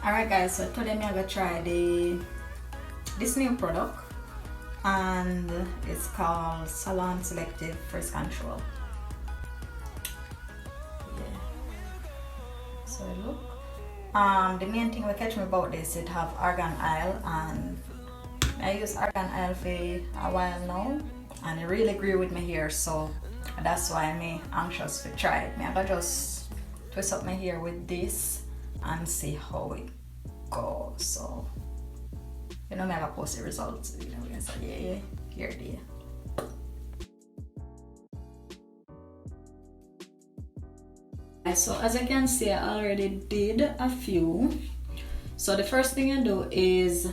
Alright guys, so today I'm gonna try this new product, and it's called Salon Selectives Frizz Control. Yeah. So look. The main thing that catch me about this, it have argan oil, and I use argan oil for a while now, and it really grew with my hair, so that's why I'm anxious to try it. I'm gonna just twist up my hair with this and see how it goes. So you know, I'm gonna post the results, you know, so yeah, here it is. So as I can see, I already did a few. So the first thing you do is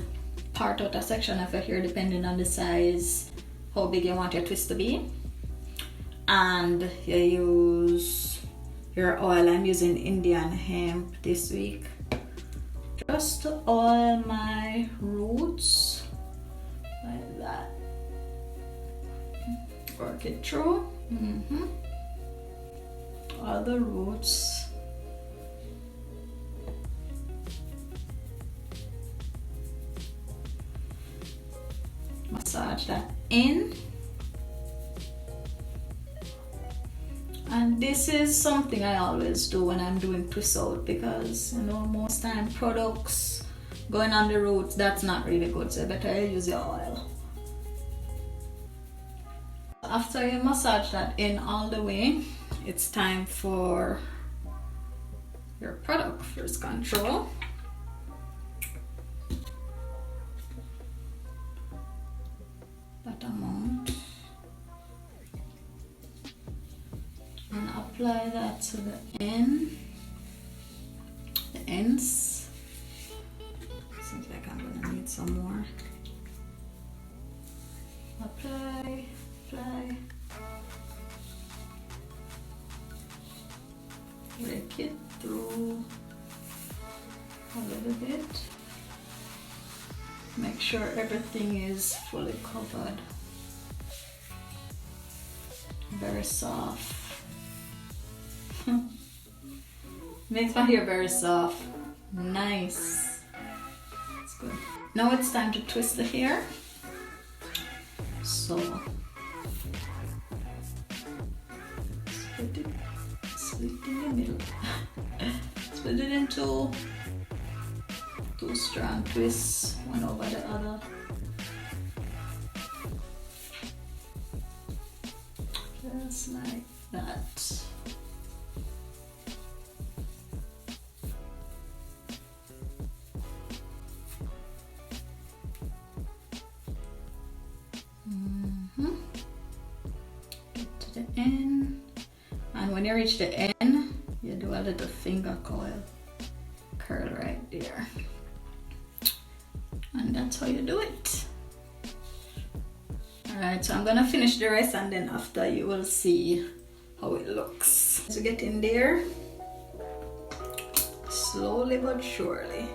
part out a section of your hair depending on the size, how big you want your twist to be, and you use your oil. I'm using Indian hemp this week, just to oil my roots like that. Work it through. All the roots. Massage that in. And this is something I always do when I'm doing twist out, because you know, most time products going on the roots, that's not really good, so better use your oil. After you massage that in all the way, it's time for your product frizz control. That amount, and apply that to the ends. Seems like I'm gonna need some more. Apply. Rake it through a little bit. Make sure everything is fully covered. Very soft. Makes my hair very soft. Nice. That's good. Now it's time to twist the hair. So split in the middle. Split it into two strand twists, one over the other. Just like that. Get to the end, and when you reach the end, you do a little finger coil curl right there, and that's how you do it. Alright, so I'm gonna finish the rest, and then after you will see how it looks. As you get in there, slowly but surely.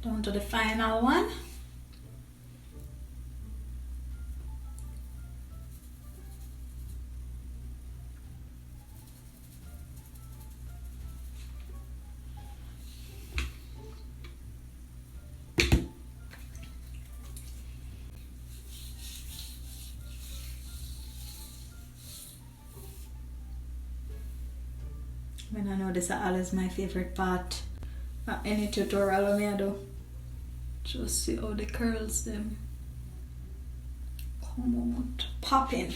Down to the final one. When I know this is always my favorite part of any tutorial I do. Just see how the curls them come out, popping.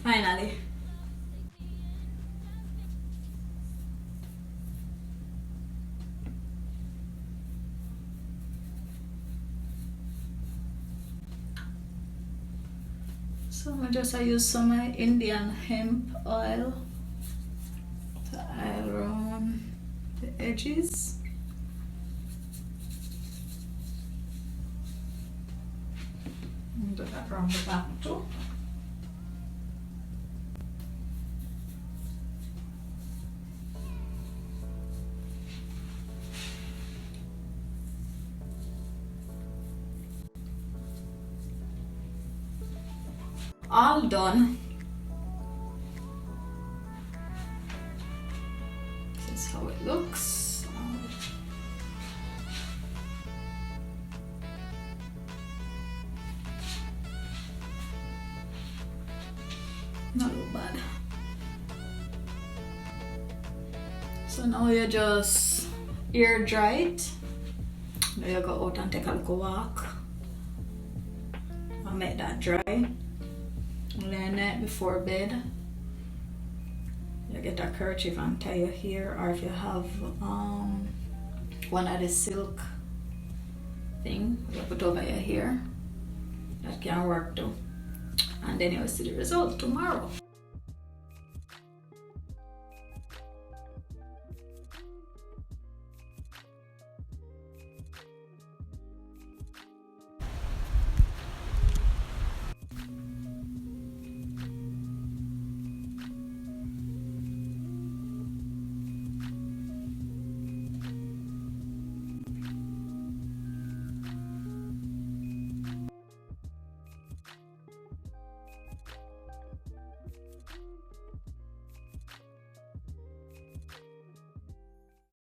Finally. So I use some Indian hemp oil to oil around the edges. And do that around the back too. All done. This is how it looks. Not too bad. So now you just air dry it. Now you go out and take a little walk and make that dry. Lay night before bed, you get a kerchief and tie your hair, or if you have one of the silk thing you put over your hair, that can work too. And then you'll see the result tomorrow.